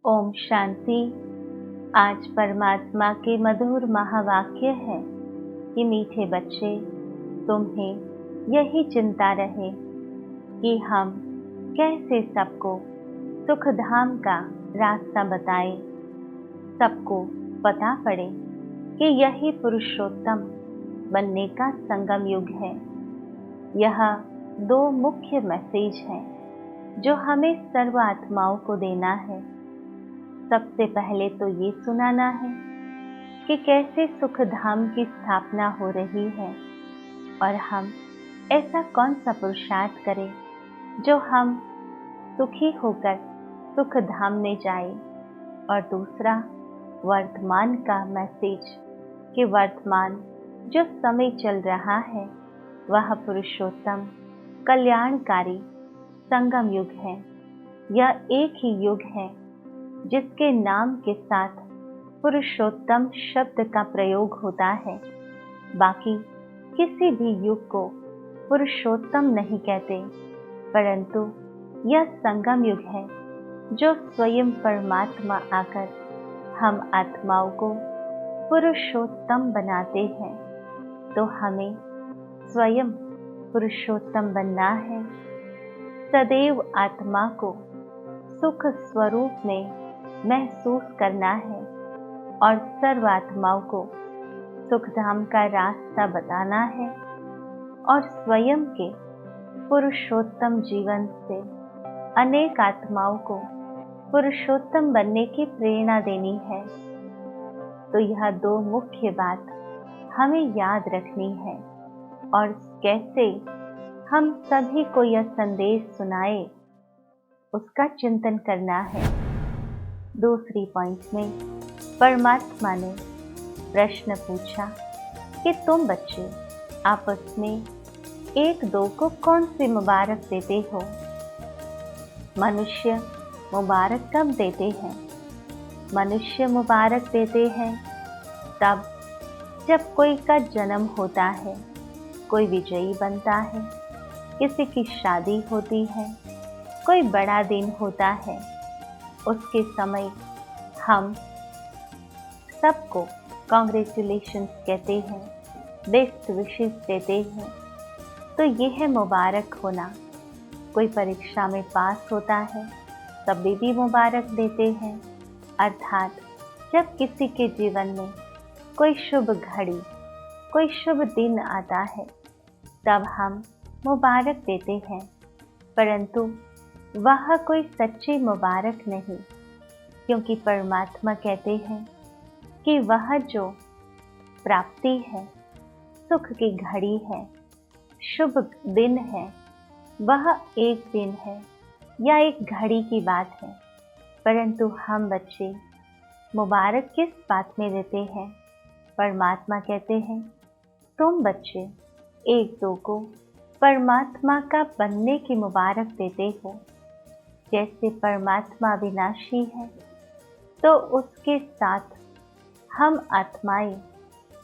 ओम शांति। आज परमात्मा के मधुर महावाक्य है कि मीठे बच्चे, तुम्हें यही चिंता रहे कि हम कैसे सबको सुख धाम का रास्ता बताएं। सबको पता पड़े कि यही पुरुषोत्तम बनने का संगम युग है। यह दो मुख्य मैसेज हैं जो हमें सर्व आत्माओं को देना है। सबसे पहले तो ये सुनाना है कि कैसे सुख धाम की स्थापना हो रही है और हम ऐसा कौन सा पुरुषार्थ करें जो हम सुखी होकर सुख धाम में जाए। और दूसरा वर्तमान का मैसेज कि वर्तमान जो समय चल रहा है वह पुरुषोत्तम कल्याणकारी संगम युग है। यह एक ही युग है जिसके नाम के साथ पुरुषोत्तम शब्द का प्रयोग होता है। बाकी किसी भी युग को पुरुषोत्तम नहीं कहते, परंतु यह संगम युग है जो स्वयं परमात्मा आकर हम आत्माओं को पुरुषोत्तम बनाते हैं। तो हमें स्वयं पुरुषोत्तम बनना है। सदैव आत्मा को सुख स्वरूप में महसूस करना है और सर्व आत्माओं को सुखधाम का रास्ता बताना है और स्वयं के पुरुषोत्तम जीवन से अनेक आत्माओं को पुरुषोत्तम बनने की प्रेरणा देनी है। तो यह दो मुख्य बात हमें याद रखनी है और कैसे हम सभी को यह संदेश सुनाए उसका चिंतन करना है। दूसरी पॉइंट में परमात्मा ने प्रश्न पूछा कि तुम बच्चे आपस में एक दो को कौन सी मुबारक देते हो। मनुष्य मुबारक कब देते हैं? मनुष्य मुबारक देते हैं तब जब कोई का जन्म होता है, कोई विजयी बनता है, किसी की शादी होती है, कोई बड़ा दिन होता है। उसके समय हम सबको कॉन्ग्रेचुलेशंस कहते हैं, बेस्ट विशेस देते हैं। तो ये है मुबारक होना। कोई परीक्षा में पास होता है तब भी मुबारक देते हैं। अर्थात जब किसी के जीवन में कोई शुभ घड़ी, कोई शुभ दिन आता है तब हम मुबारक देते हैं, परंतु वह कोई सच्ची मुबारक नहीं, क्योंकि परमात्मा कहते हैं कि वह जो प्राप्ति है, सुख की घड़ी है, शुभ दिन है, वह एक दिन है या एक घड़ी की बात है। परंतु हम बच्चे मुबारक किस बात में देते हैं? परमात्मा कहते हैं तुम बच्चे एक दो को परमात्मा का बनने की मुबारक देते हो। जैसे परमात्मा विनाशी है तो उसके साथ हम आत्माएं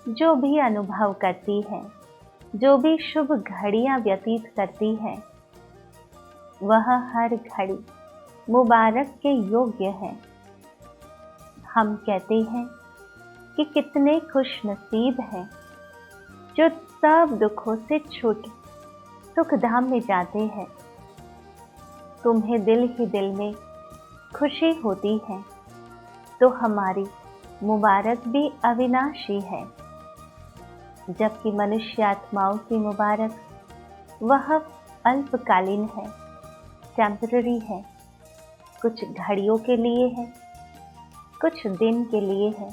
जो भी अनुभव करती हैं, जो भी शुभ घड़ियां व्यतीत करती हैं, वह हर घड़ी मुबारक के योग्य है। हम कहते हैं कि कितने खुश नसीब हैं जो सब दुखों से छूट सुखधाम में जाते हैं। तुम्हें दिल ही दिल में खुशी होती है तो हमारी मुबारक भी अविनाशी है। जबकि मनुष्य आत्माओं की मुबारक वह अल्पकालीन है, टेम्पररी है, कुछ घड़ियों के लिए है, कुछ दिन के लिए है।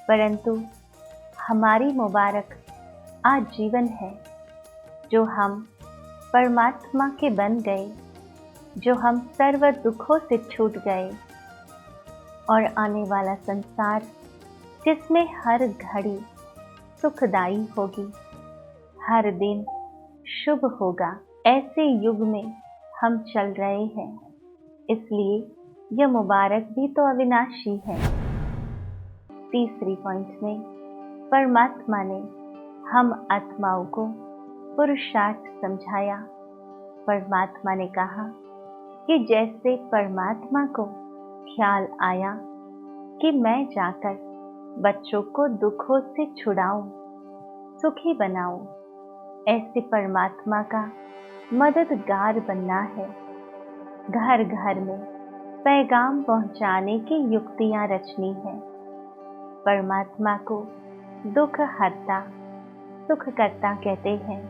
परंतु हमारी मुबारक आजीवन है, जो हम परमात्मा के बन गए, जो हम सर्व दुखों से छूट गए और आने वाला संसार जिसमें हर घड़ी सुखदाई होगी, हर दिन शुभ होगा, ऐसे युग में हम चल रहे हैं। इसलिए यह मुबारक भी तो अविनाशी है। तीसरी पॉइंट में परमात्मा ने हम आत्माओं को पुरुषार्थ समझाया। परमात्मा ने कहा कि जैसे परमात्मा को ख्याल आया कि मैं जाकर बच्चों को दुखों से छुड़ाऊं, सुखी बनाऊं। ऐसे परमात्मा का मददगार बनना है। घर घर में पैगाम पहुंचाने की युक्तियां रचनी है। परमात्मा को दुख हरता सुख करता कहते हैं।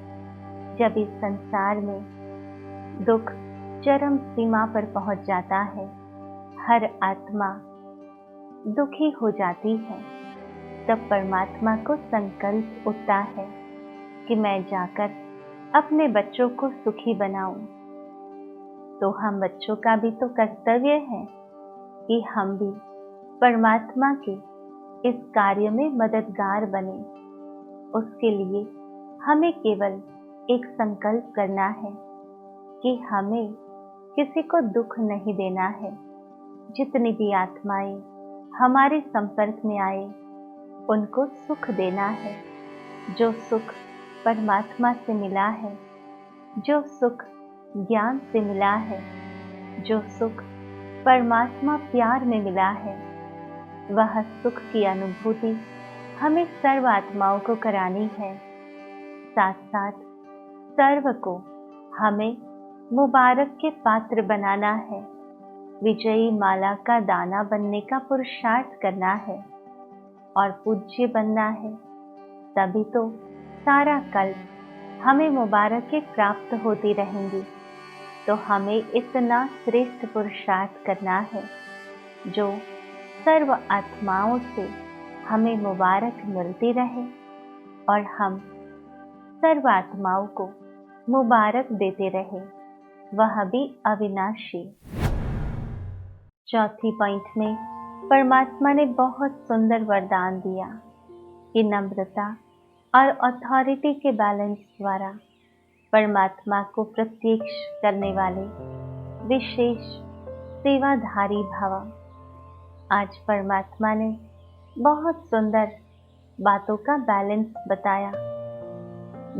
जब इस संसार में दुख चरम सीमा पर पहुंच जाता है, हर आत्मा दुखी हो जाती है, तब परमात्मा को संकल्प उठता है कि मैं जाकर अपने बच्चों को सुखी बनाऊं। तो हम बच्चों का भी तो कर्तव्य है कि हम भी परमात्मा के इस कार्य में मददगार बने। उसके लिए हमें केवल एक संकल्प करना है कि हमें किसी को दुख नहीं देना है। जितनी भी आत्माएं हमारे संपर्क में आए, उनको सुख देना है। जो सुख परमात्मा से मिला है, जो सुख ज्ञान से मिला है, जो सुख परमात्मा प्यार में मिला है, वह सुख की अनुभूति हमें सर्व आत्माओं को करानी है। साथ साथ सर्व को हमें मुबारक के पात्र बनाना है। विजयी माला का दाना बनने का पुरुषार्थ करना है और पूज्य बनना है। तभी तो सारा कल्प हमें मुबारकें प्राप्त होती रहेंगी। तो हमें इतना श्रेष्ठ पुरुषार्थ करना है जो सर्व आत्माओं से हमें मुबारक मिलती रहे और हम सर्व आत्माओं को मुबारक देते रहे, वह भी अविनाशी। चौथी पॉइंट में परमात्मा ने बहुत सुंदर वरदान दिया कि नम्रता और अथॉरिटी के बैलेंस द्वारा परमात्मा को प्रत्यक्ष करने वाले विशेष सेवाधारी भव। आज परमात्मा ने बहुत सुंदर बातों का बैलेंस बताया।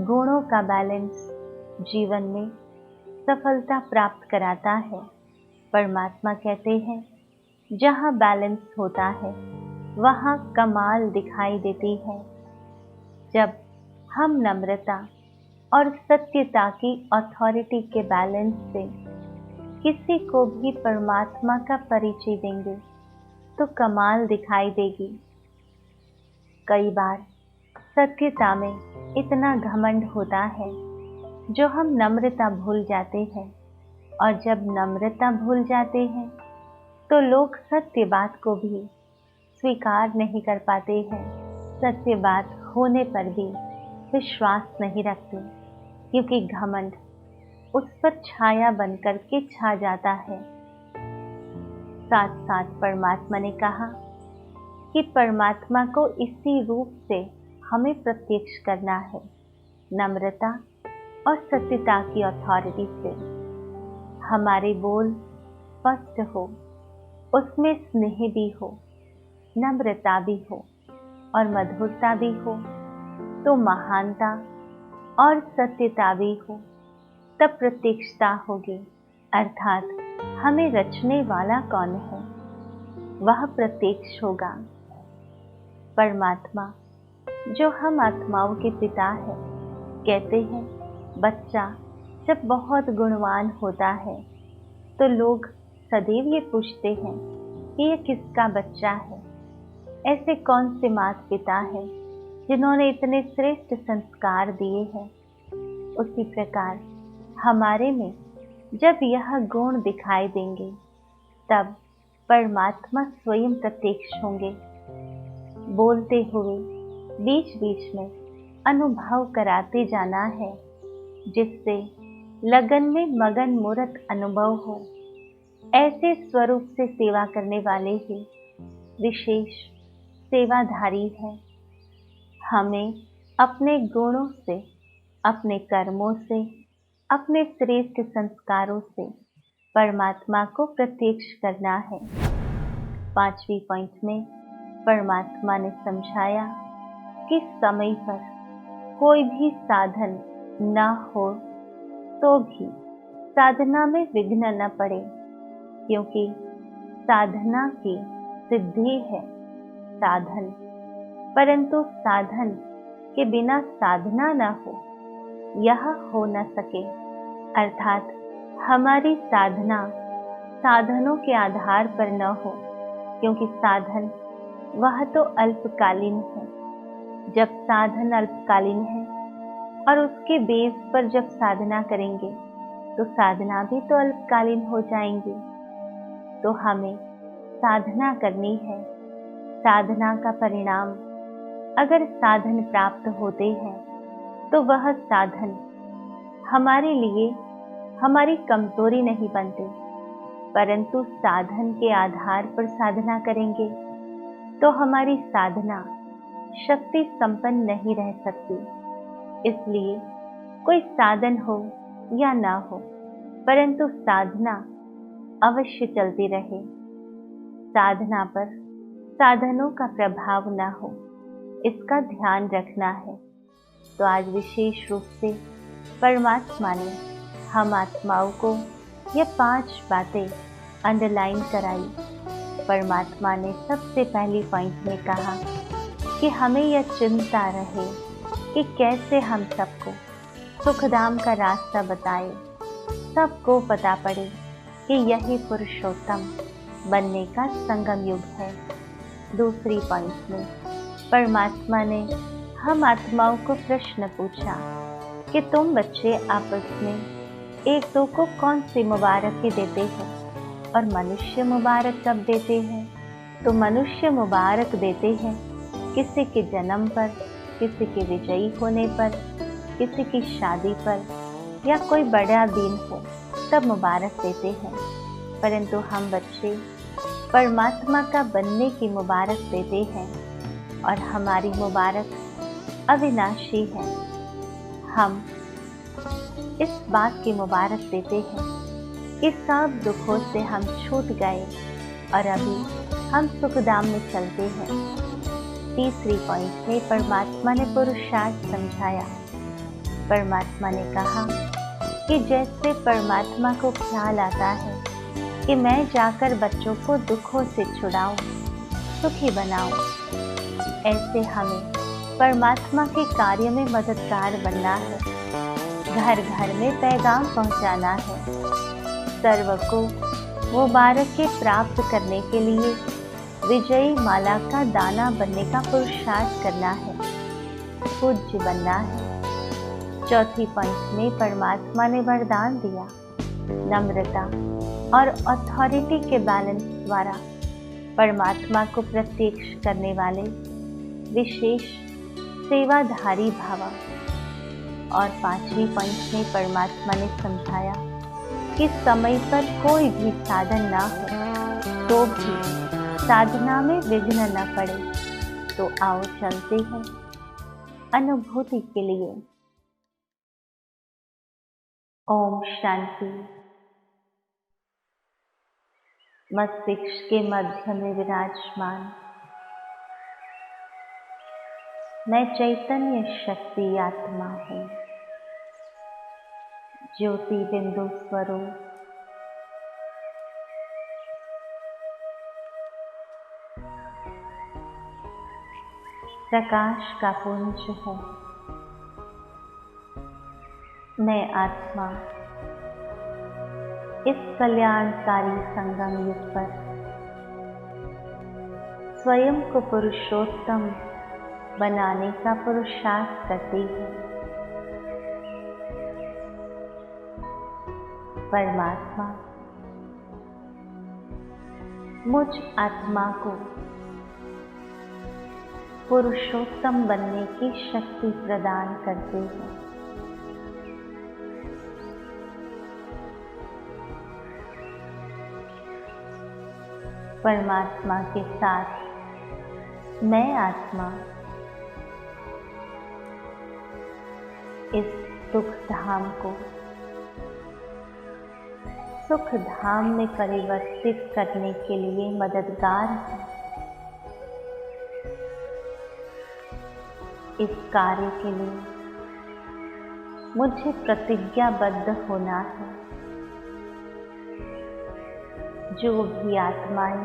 गुणों का बैलेंस जीवन में सफलता प्राप्त कराता है। परमात्मा कहते हैं, जहाँ बैलेंस होता है वहाँ कमाल दिखाई देती है। जब हम नम्रता और सत्यता की अथॉरिटी के बैलेंस से किसी को भी परमात्मा का परिचय देंगे तो कमाल दिखाई देगी। कई बार सत्यता में इतना घमंड होता है जो हम नम्रता भूल जाते हैं, और जब नम्रता भूल जाते हैं तो लोग सत्य बात को भी स्वीकार नहीं कर पाते हैं। सत्य बात होने पर भी विश्वास नहीं रखते, क्योंकि घमंड उस पर छाया बनकर के छा जाता है। साथ साथ परमात्मा ने कहा कि परमात्मा को इसी रूप से हमें प्रत्यक्ष करना है, नम्रता और सत्यता की अथॉरिटी से। हमारे बोल स्पष्ट हो, उसमें स्नेह भी हो, नम्रता भी हो और मधुरता भी हो, तो महानता और सत्यता भी हो, तब प्रत्यक्षता होगी। अर्थात हमें रचने वाला कौन है, वह प्रत्यक्ष होगा। परमात्मा जो हम आत्माओं के पिता है, कहते हैं बच्चा जब बहुत गुणवान होता है तो लोग सदैव ये पूछते हैं कि ये किसका बच्चा है। ऐसे कौन से माता पिता हैं जिन्होंने इतने श्रेष्ठ संस्कार दिए हैं। उसी प्रकार हमारे में जब यह गुण दिखाई देंगे, तब परमात्मा स्वयं प्रत्यक्ष होंगे। बोलते हुए बीच बीच में अनुभव कराते जाना है, जिससे लगन में मगन मूर्त अनुभव हो। ऐसे स्वरूप से सेवा करने वाले ही विशेष सेवाधारी हैं। हमें अपने गुणों से, अपने कर्मों से, अपने श्रेष्ठ संस्कारों से परमात्मा को प्रत्यक्ष करना है। पांचवी पॉइंट में परमात्मा ने समझाया कि समय पर कोई भी साधन न हो तो भी साधना में विघ्न न पड़े, क्योंकि साधना की सिद्धि है साधन, परंतु साधन के बिना साधना न हो, यह हो न सके। अर्थात हमारी साधना साधनों के आधार पर न हो, क्योंकि साधन वह तो अल्पकालीन है। जब साधन अल्पकालीन है और उसके बेस पर जब साधना करेंगे तो साधना भी तो अल्पकालीन हो जाएंगी। तो हमें साधना करनी है। साधना का परिणाम अगर साधन प्राप्त होते हैं तो वह साधन हमारे लिए हमारी कमजोरी नहीं बनते, परंतु साधन के आधार पर साधना करेंगे तो हमारी साधना शक्ति संपन्न नहीं रह सकती। इसलिए कोई साधन हो या ना हो, परंतु साधना अवश्य चलती रहे। साधना पर साधनों का प्रभाव ना हो, इसका ध्यान रखना है। तो आज विशेष रूप से परमात्मा ने हम आत्माओं को ये 5 बातें अंडरलाइन कराई। परमात्मा ने सबसे पहली पॉइंट में कहा कि हमें यह चिंता रहे कि कैसे हम सबको सुखधाम का रास्ता बताए, सबको पता पड़े कि यही पुरुषोत्तम बनने का संगम युग है। दूसरी पॉइंट में परमात्मा ने हम आत्माओं को प्रश्न पूछा कि तुम बच्चे आपस में एक दो को कौन सी मुबारकी देते हो और मनुष्य मुबारक कब देते हैं? तो मनुष्य मुबारक देते हैं किसी के जन्म पर, किसी के विजयी होने पर, किसी की शादी पर या कोई बड़ा दिन हो तब मुबारक देते हैं। परंतु हम बच्चे परमात्मा का बनने की मुबारक देते हैं और हमारी मुबारक अविनाशी है। हम इस बात की मुबारक देते हैं कि सब दुखों से हम छूट गए और अभी हम सुखधाम में चलते हैं। तीसरी पॉइंट में परमात्मा ने पुरुषार्थ समझाया। परमात्मा ने कहा कि जैसे परमात्मा को ख्याल आता है कि मैं जाकर बच्चों को दुखों से छुड़ाऊं, सुखी बनाऊं, ऐसे हमें परमात्मा के कार्य में मददगार बनना है। घर घर में पैगाम पहुंचाना है। सर्व को मुबारकें प्राप्त करने के लिए विजयी माला का दाना बनने का पुरुषार्थ करना है, पूज्य बनना है। चौथी पॉइंट में परमात्मा ने वरदान दिया, नम्रता और अथॉरिटी के बैलेंस द्वारा परमात्मा को प्रत्यक्ष करने वाले विशेष सेवाधारी भाव। और पांचवी पॉइंट में परमात्मा ने समझाया कि समय पर कोई भी साधन ना हो तो भी साधना में विघ्न न पड़े। तो आओ चलते हैं अनुभूति के लिए। ओम शांति। मस्तिष्क के मध्य में विराजमान मैं चैतन्य शक्ति आत्मा हूँ, ज्योति बिंदु स्वरूप। प्रकाश का पुंज हूँ। मैं आत्मा इस कल्याणकारी संगम युग पर स्वयं को पुरुषोत्तम बनाने का पुरुषार्थ करती है। परमात्मा मुझ आत्मा को पुरुषोत्तम बनने की शक्ति प्रदान करते हैं। परमात्मा के साथ मैं आत्मा इस सुख धाम को सुख धाम में परिवर्तित करने के लिए मददगार है। इस कार्य के लिए मुझे प्रतिज्ञाबद्ध होना है। जो भी आत्माएं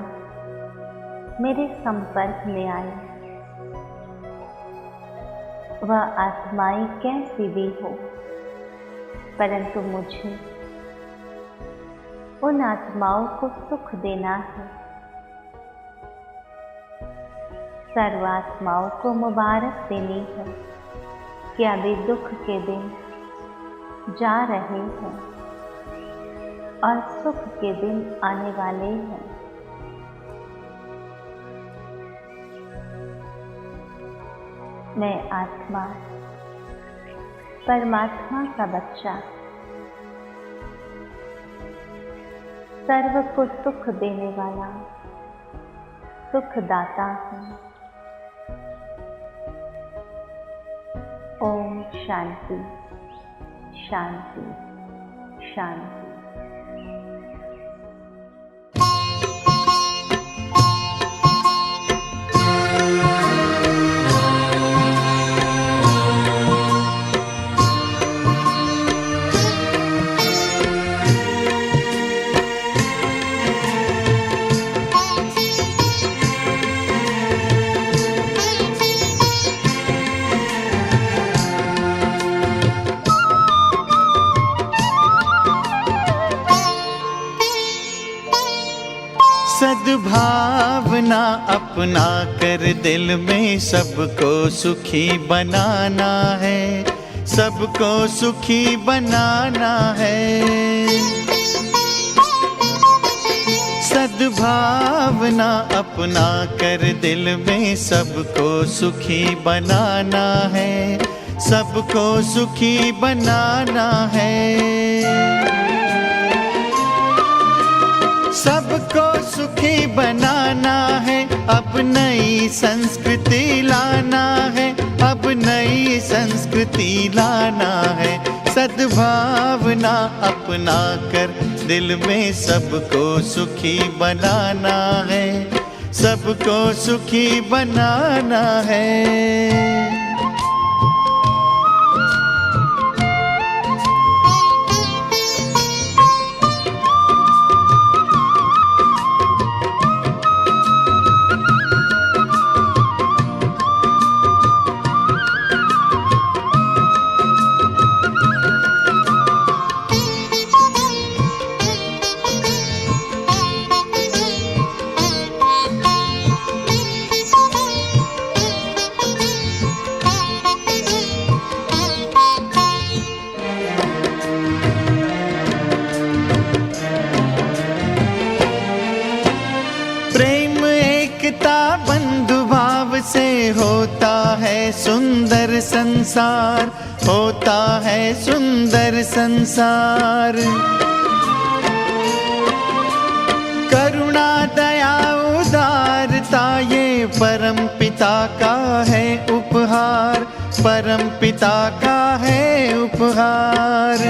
मेरे संपर्क में आई, वह आत्माएं कैसी भी हो, परंतु मुझे उन आत्माओं को सुख देना है। सर्व आत्माओं को मुबारक देनी है कि अभी दुख के दिन जा रहे हैं और सुख के दिन आने वाले हैं। मैं आत्मा, परमात्मा का बच्चा, सर्व को सुख देने वाला सुखदाता हूँ। ओम शांति शांति शांति। सद्भावना अपना कर दिल में सबको सुखी बनाना है, सबको सुखी बनाना है। सद्भावना अपना कर दिल में सबको सुखी बनाना है, सबको सुखी बनाना है। सबको सुखी बनाना है, अब नई संस्कृति लाना है, अब नई संस्कृति लाना है। सद्भावना अपना कर दिल में सबको सुखी बनाना है, सबको सुखी बनाना है। से होता है सुंदर संसार, होता है सुंदर संसार। करुणा दया उदारता ये परम पिता का है उपहार, परम पिता का है उपहार।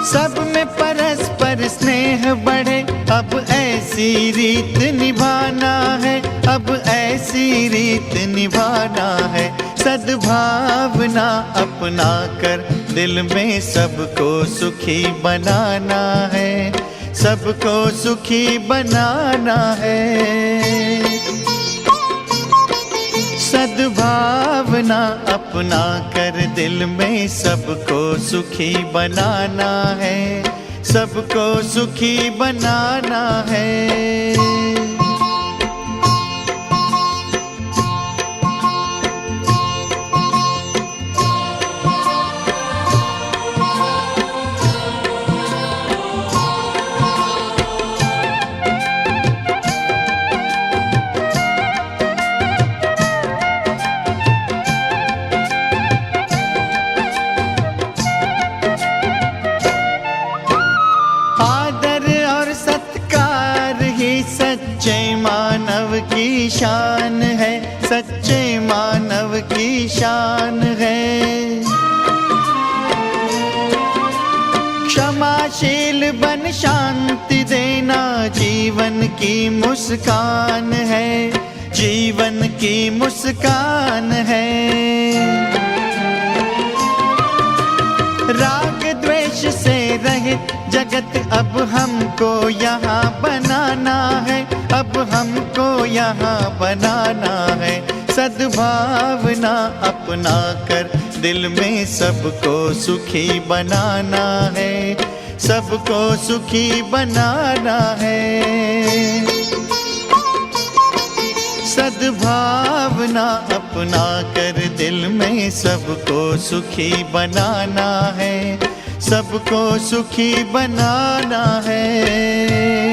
सब में परस्पर स्नेह बढ़े, अब ऐसी रीत निभाना है, अब ऐसी रीत निभाना है। सद्भावना अपना कर दिल में सबको सुखी बनाना है, सबको सुखी बनाना है। सद्भावना अपना कर दिल में सबको सुखी बनाना है, सबको सुखी बनाना है। सच्चे मानव की शान है, सच्चे मानव की शान है। क्षमाशील बन शांति देना जीवन की मुस्कान है, जीवन की मुस्कान है। राग द्वेष द्वेष से रहे जगत, अब हमको यहाँ बनाना है, अब हमको यहाँ बनाना है। सद्भावना अपना कर दिल में सबको सुखी बनाना है, सबको सुखी बनाना है। सद्भावना अपना कर दिल में सबको सुखी बनाना है, सबको सुखी बनाना है।